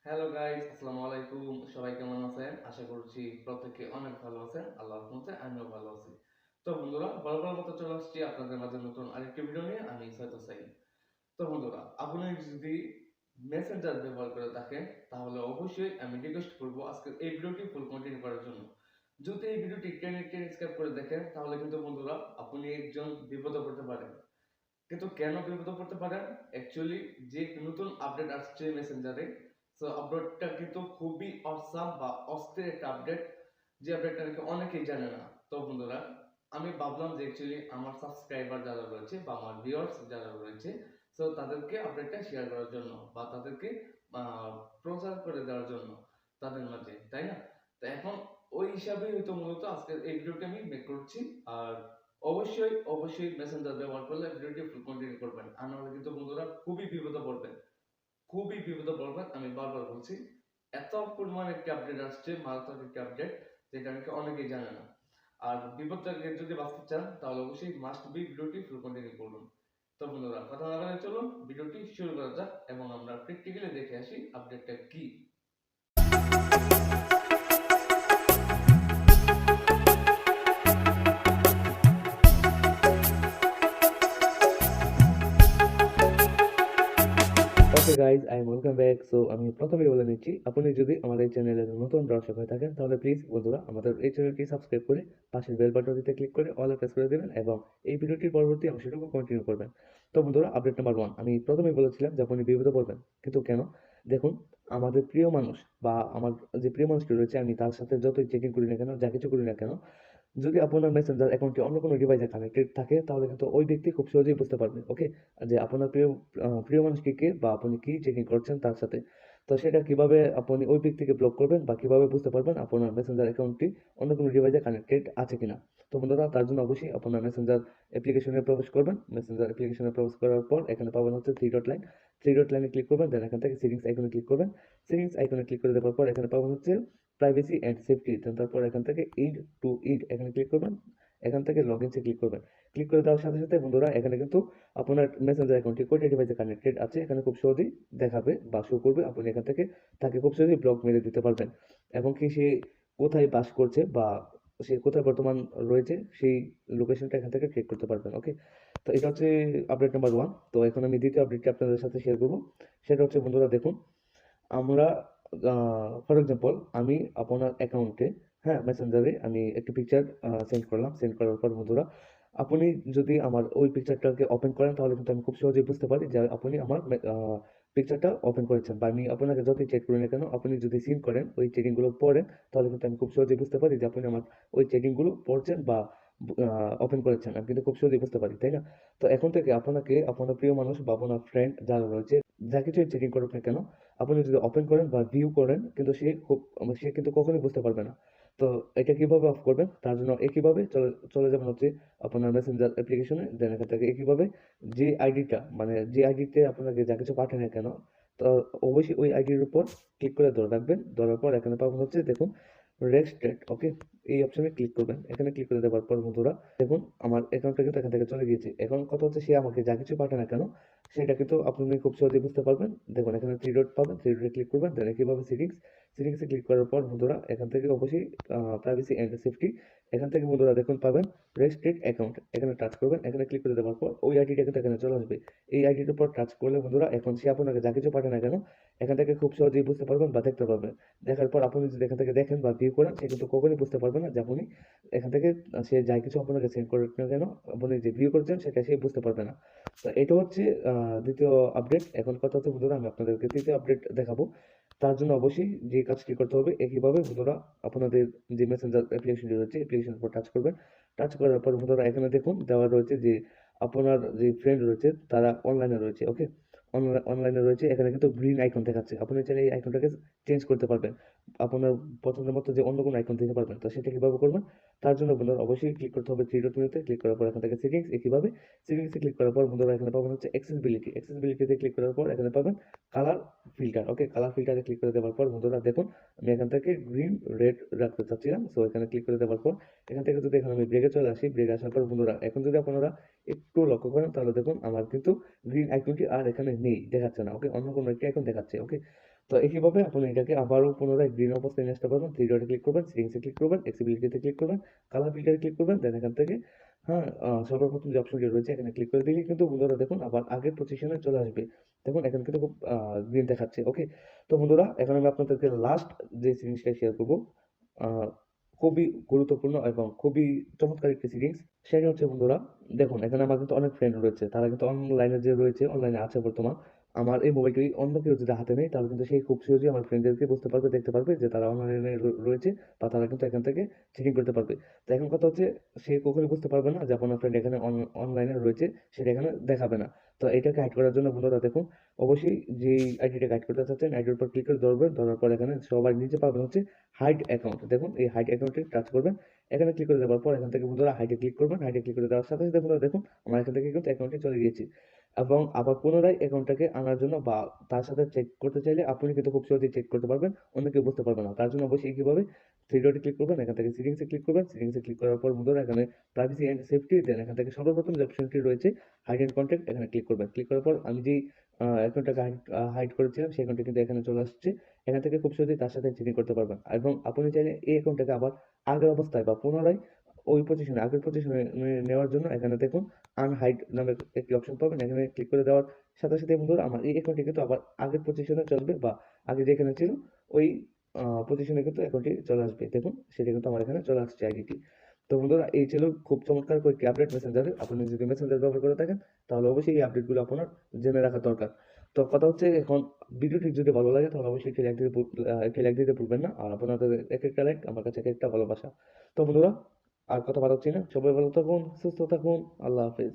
Hello guys, আসসালামু আলাইকুম। সবাই কেমন আছেন? আশা করছি প্রত্যেকে অনেক ভালো আছেন। আল্লাহর রহমতে আমিও ভালো আছি। তো বন্ধুরা, বরাবর মতো চলে আসছি আপনাদের মাঝে নতুন আরেকটি ভিডিও নিয়ে। আমি সৈয়দ হোসাইন। তো বন্ধুরা, আপনি যদি মেসেঞ্জার ব্যবহার করে থাকেন তাহলে অবশ্যই আমি রিকোয়েস্ট করব আজকে এই ভিডিওটি ফুল কন্টিনিউ করার জন্য। যদি এই ভিডিওটি টেনে স্কিপ করে দেখেন তাহলে কিন্তু বন্ধুরা আপনি একজন বিপদে পড়তে পারেন। কিন্তু কেন বিপদে পড়তে পারেন? অ্যাকচুয়ালি যে নতুন আপডেট আসছে মেসেঞ্জারে, সো আপডেটটা কিন্তু খুবই অসাম বা অস্থির একটা আপডেট, যে আপডেটটা নাকি অনেকেই জানে না। তো বন্ধুরা, আমি ভাবলাম যে অ্যাকচুয়ালি আমার সাবস্ক্রাইবার যারা রয়েছে বা আমার ভিউয়ার্স যারা রয়েছে, সো তাদেরকে আপডেটটা শেয়ার করার জন্য বা তাদেরকে প্রচার করে দেওয়ার জন্য তাদের মাঝে, তাই না? তো এখন ওই হিসাবেই হয়তো মূলত আজকে এই ভিডিওটা আমি মেক করছি। আর অবশ্যই মেসেঞ্জার ব্যবহার করলে ভিডিওটি ফুল কন্টিনিউ করবেন, আর নাহলে কিন্তু বন্ধুরা খুবই বিপদে পড়বেন, খুবই বিপদে পড়বেন। আমি বারবার বলছি, এত পরিমাণ একটি আপডেট আসছে, মারাত্মক একটি আপডেট, যেটা নাকি অনেকেই জানে না। আর বিপদ থেকে যদি বাঁচতে চান তাহলে অবশ্যই মাস্ট বি ভিডিওটি ফুল কন্টিনিউ করুন। তো বন্ধুরা, কথা না বলে চলুন ভিডিওটি শুরু করা যাক এবং আমরা প্র্যাকটিক্যালি দেখে আসি আপডেটটা কি। Okay guys, I am welcome back. So আমি প্রথমেই বলে নিচ্ছি, আপনি যদি আমার এই চ্যানেলের নতুন দর্শক হয়ে থাকেন তাহলে প্লিজ বন্ধুরা আমাদের এই চ্যানেলটি সাবস্ক্রাইব করে পাশের বেল বাটনটিতে ক্লিক করে অল প্রেস করে দেবেন এবং এই ভিডিওটির পরবর্তী অংশটুকু কন্টিনিউ করবেন। তো বন্ধুরা, আপডেট নাম্বার 1, আমি প্রথমেই বলেছিলাম যে আপনি বিপদে পড়বেন, কিন্তু কেন? দেখুন, আমাদের প্রিয় মানুষ বা আমার যে প্রিয় মানুষটি রয়েছে, আমি তার সাথে যতই চেকিং করি না কেন, যা কিছু করি না কেন, যদি আপনার মেসেঞ্জার অ্যাকাউন্টটি অন্য কোনো ডিভাইসে কানেক্টেড থাকে তাহলে কিন্তু ওই ব্যক্তি খুব সহজেই বুঝতে পারবে, ওকে, যে আপনার প্রিয় মানুষকে কে বা আপনি কি চেকিং করছেন তার সাথে। তো সেটা কিভাবে আপনি ওই ব্যক্তিকে ব্লক করবেন বা কিভাবে বুঝতে পারবেন আপনার মেসেঞ্জার অ্যাকাউন্টটি অন্য কোনো ডিভাইসে কানেক্টেড আছে কিনা? তো বন্ধুরা, তার জন্য অবশ্যই আপনার মেসেঞ্জার অ্যাপ্লিকেশনে প্রবেশ করবেন। মেসেঞ্জার অ্যাপ্লিকেশনে প্রবেশ করার পর এখানে পাবেন হচ্ছে থ্রি ডট লাইনে ক্লিক করবেন, দেন এখান থেকে সেটিংস আইকনে ক্লিক করবেন। সেটিংস আইকনে ক্লিক করে দেওয়ার পর এখানে পাবেন হচ্ছে প্রাইভেসি অ্যান্ড সেফটি, তারপর এখান থেকে ইড টু ইড এখানে ক্লিক করবেন। এখান থেকে লগ ইনসে ক্লিক করবেন। ক্লিক করে দেওয়ার সাথে সাথে বন্ধুরা, এখানে কিন্তু আপনার মেসেঞ্জার অ্যাকাউন্টটি কোনটা ডিভাইসে কানেক্টেড আছে এখানে খুব সহজেই দেখাবে বা শো করবে। আপনি এখান থেকে তাকে খুব সহজেই ব্লক মেরে দিতে পারবেন এবং কি সে কোথায় বাস করছে বা সে কোথায় বর্তমান রয়েছে সেই লোকেশনটা এখান থেকে চেক করতে পারবেন, ওকে। তো এটা হচ্ছে আপডেট নাম্বার 1। তো এখন আমি দ্বিতীয় আপডেটটি আপনাদের সাথে শেয়ার করবো। সেটা হচ্ছে বন্ধুরা, দেখুন, আমরা ফর এক্সাম্পল আমি আপনার অ্যাকাউন্টে, হ্যাঁ, মেসেঞ্জারে আমি একটি পিকচার সেন্ড করলাম। সেন্ড করার পর বন্ধুরা, আপনি যদি আমার ওই পিকচারটাকে ওপেন করেন তাহলে কিন্তু আমি খুব সহজেই বুঝতে পারি যে আপনি আমার পিকচারটা ওপেন করেছেন, বা আমি আপনাকে যতই চেক করি না কেন, আপনি যদি সিন করেন ওই চেকিংগুলো পড়েন তাহলে কিন্তু আমি খুব সহজেই বুঝতে পারি যে আপনি আমার ওই চেকিংগুলো পড়ছেন বা ওপেন করেছেন। আমি কিন্তু খুব সহজেই বুঝতে পারি, তাই না? তো এখন থেকে আপনাকে আপনার প্রিয় মানুষ বা আপনার ফ্রেন্ড যারা রয়েছে, যা কিছুই চেকিং করুক না কেন, আপনি যদি ওপেন করেন বা ভিউ করেন কিন্তু সে কিন্তু কখনোই বুঝতে পারবে না। তো এটা কিভাবে অফ করবেন? তার জন্য একইভাবে চলে চলে যাবেন হচ্ছে আপনার মেসেঞ্জার অ্যাপ্লিকেশনে। দেন এখান থেকে একইভাবে যে আইডিটা, মানে যে আইডিতে আপনাকে যা কিছু পাঠায় না কেন, তো অবশ্যই ওই আইডির উপর ক্লিক করে ধরে রাখবেন। ধরার পর এখানে পাবেন হচ্ছে, দেখুন, রেস্ট্রিক্ট, ওকে, এই অপশনে ক্লিক করবেন। এখানে ক্লিক করে দেওয়ার পর বন্ধুরা, দেখুন আমার অ্যাকাউন্টটা কিন্তু এখান থেকে চলে গিয়েছে। এখন কথা হচ্ছে, সে আমাকে যা কিছু পাঠায় না কেন সেটা কিন্তু আপনি খুব সহজেই বুঝতে পারবেন। দেখুন এখানে থ্রি ডট পাবেন, থ্রি ডটে ক্লিক করবেন, দেন কিভাবে সেটিংসে ক্লিক করার পর বন্ধুরা, এখান থেকে অবশ্যই প্রাইভেসি অ্যান্ড সেফটি, এখান থেকে বন্ধুরা দেখুন পাবেন রেস্ট্রিক্ট অ্যাকাউন্ট, এখানে টাচ করবেন। এখানে ক্লিক করে দেওয়ার পর ওই আইডিটা কিন্তু এখানে চলে আসবে। এই আইডির উপর টাচ করলে বন্ধুরা, এখন সে আপনাকে যা কিছু পাঠায় না কেন এখান থেকে খুব সহজেই বুঝতে পারবেন বা দেখতে পারবেন। দেখার পর আপনি যদি এখান থেকে দেখেন বা ভিউ করেন, সে কিন্তু কখনোই বুঝতে পারবে না যে আপনি এখান থেকে সে যা কিছু আপনাকে সেন্ড করুক না কেন, আপনি যে ভিউ করছেন সেটা সে বুঝতে পারবে না। তো এটা হচ্ছে দ্বিতীয় আপডেট। এখন কথা হচ্ছে বন্ধুরা, আমি আপনাদেরকে তৃতীয় আপডেট দেখাবো। তার জন্য অবশ্যই যে কাজটি করতে হবে, একইভাবে বন্ধুরা আপনাদের যে মেসেঞ্জার অ্যাপ্লিকেশনটি রয়েছে, অ্যাপ্লিকেশনের উপর টাচ করবেন। টাচ করার পর বন্ধুরা, এখানে দেখুন দেওয়া রয়েছে যে আপনার যে ফ্রেন্ড রয়েছে তারা অনলাইনে রয়েছে, ওকে, অনলাইনে রয়েছে। এখানে কিন্তু গ্রিন আইকন দেখাচ্ছে। আপনি চাইলে এই আইকনটাকে চেঞ্জ করতে পারবেন, আপনার পছন্দের মতো যে অন্য কোনো আইকন দিতে পারবেন। তো সেটা কিভাবে করবেন? তার জন্য বন্ধুরা অবশ্যই ক্লিক করতে হবে থ্রি ডট মেনুতে। ক্লিক করার পর এখান থেকে সেটিংস, একইভাবে সেটিংসে ক্লিক করার পর বন্ধুরা এখানে পাবেন হচ্ছে অ্যাক্সেসিবিলিটিতে ক্লিক করার পর এখানে পাবেন কালার ফিল্টার, ওকে, কালার ফিল্টারে ক্লিক করে দেওয়ার পর বন্ধুরা দেখুন, আমি এখান থেকে গ্রিন রেড রাখতে চাচ্ছিলাম। সো এখানে ক্লিক করে দেওয়ার পর এখান থেকে যদি এখন আমি ব্রেকে চলে আসি, ব্রেকে আসার পর বন্ধুরা, এখন যদি আপনারা একটু লক্ষ্য করেন তাহলে দেখুন আমার কিন্তু গ্রিন আইকনটি আর এখানে নেই, দেখাচ্ছে না, ওকে, অন্য কোনো একটি আইকন দেখাচ্ছে, ওকে। তো একইভাবে আপনি এটাকে আবারও পুনরায় গ্রিন অবস্থায় নিয়ে আসতে পারবেন। থ্রি ডটে ক্লিক করবেন, সেটিংসে ক্লিক করবেন, অ্যাক্সেসিবিলিটিতে ক্লিক করবেন, কালার ফিল্টারে ক্লিক করবেন, দেন এখান থেকে হ্যাঁ, সর্বপ্রথম যে অপশনটি রয়েছে এখানে ক্লিক করে দিলেই কিন্তু বন্ধুরা দেখুন আবার আগের পজিশনে চলে আসবে। দেখুন এখানে কিন্তু খুব গ্রিন দেখাচ্ছে। ওকে, তো বন্ধুরা এখন আমি আপনাদেরকে লাস্ট যে জিনিসটা শেয়ার করবো, আহ, খুবই গুরুত্বপূর্ণ এবং খুবই চমৎকার একটি সিরিজ। সেটা হচ্ছে বন্ধুরা, দেখুন এখানে আমার কিন্তু অনেক ফ্রেন্ড রয়েছে, তারা কিন্তু অনলাইনে যে রয়েছে, অনলাইনে আছে বর্তমান। আমার এই মোবাইলটি অন্য কেউ যদি হাতে নেয় তাহলে কিন্তু সেই খুব সহজেই আমার ফ্রেন্ডদেরকে বুঝতে পারবে, দেখতে পারবে যে তারা অনলাইনে রয়েছে, বা তারা কিন্তু এখান থেকে চেকিং করতে পারবে। তো এখন কথা হচ্ছে, সে কখনোই বুঝতে পারবে না যে আপনার ফ্রেন্ড এখানে অনলাইনে রয়েছে, সেটা এখানে দেখাবে না। তো এটাকে হাইড করার জন্য বন্ধুরা দেখুন, অবশ্যই যেই আইডিটা হাইড করতে চাচ্ছেন আইডির উপর ক্লিক করে ধরবেন, ধরার পর এখানে সবার নিচে পাবেন হচ্ছে হাইড অ্যাকাউন্ট। দেখুন এই হাইড অ্যাকাউন্টে টাচ করবেন, এখানে ক্লিক করে দেওয়ার পর এখান থেকে বন্ধুরা হাইডে ক্লিক করবেন। হাইডে ক্লিক করে দেওয়ার সাথে সাথে বন্ধুরা দেখুন আমার এখান থেকে কিন্তু অ্যাকাউন্টে চলে গিয়েছে। এবং আবার পুনরায় অ্যাকাউন্টটাকে আনার জন্য বা তার সাথে চেক করতে চাইলে আপনি কিন্তু খুব সহজেই চেক করতে পারবেন, অন্য কেউ বুঝতে পারবে না। তার জন্য অবশ্যই কিভাবে, থ্রি ডটে ক্লিক করবেন, এখান থেকে সেটিংসে ক্লিক করবেন, সেটিংসে ক্লিক করার পর বন্ধুরা এখানে প্রাইভেসি অ্যান্ড সেফটি, দেন এখান থেকে সর্বপ্রথম যে অপশনটি রয়েছে হাইড অ্যান্ড কন্ট্যাক্ট, এখানে ক্লিক করবেন। ক্লিক করার পর আমি যেই অ্যাকাউন্টটাকে হাইড করেছিলাম সেই অ্যাকাউন্টটি কিন্তু এখানে চলে আসছে। এখান থেকে খুব সহজেই তার সাথে চেকিং করতে পারবেন, এবং আপনি চাইলে এই অ্যাকাউন্টটাকে আবার আগের অবস্থায় বা পুনরায় ওই পজিশনে, আগের পজিশনে নেওয়ার জন্য এখানে দেখুন আনহাইড নামে একটি অপশন পাবেন। এখানে ক্লিক করে দেওয়ার সাথে সাথে বন্ধুরা আমার এই অ্যাকাউন্টটি কিন্তু আবার আগের পজিশনে চলবে, বা আগে যেখানে ছিল ওই পজিশনে কিন্তু অ্যাকাউন্টটি চলে আসবে। দেখুন সেটা কিন্তু আমার এখানে চলে আসছে আইডিটি। তো বন্ধুরা এই ছিল খুব চমৎকার কয়েকটি আপডেট মেসেঞ্জারে। আপনি যদি মেসেঞ্জার ব্যবহার করে থাকেন তাহলে অবশ্যই এই আপডেটগুলো আপনার জেনে রাখা দরকার। তো কথা হচ্ছে, এখন ভিডিওটি যদি ভালো লাগে তাহলে অবশ্যই একটি লাইক দিতে ভুলবেন না। আর আপনাদের এক একটা লাইক আমার কাছে এক একটা ভালোবাসা। তো বন্ধুরা আর কথা বাড়াচ্ছি না, সবাই ভালো থাকুন, সুস্থ থাকুন, আল্লাহ হাফেজ।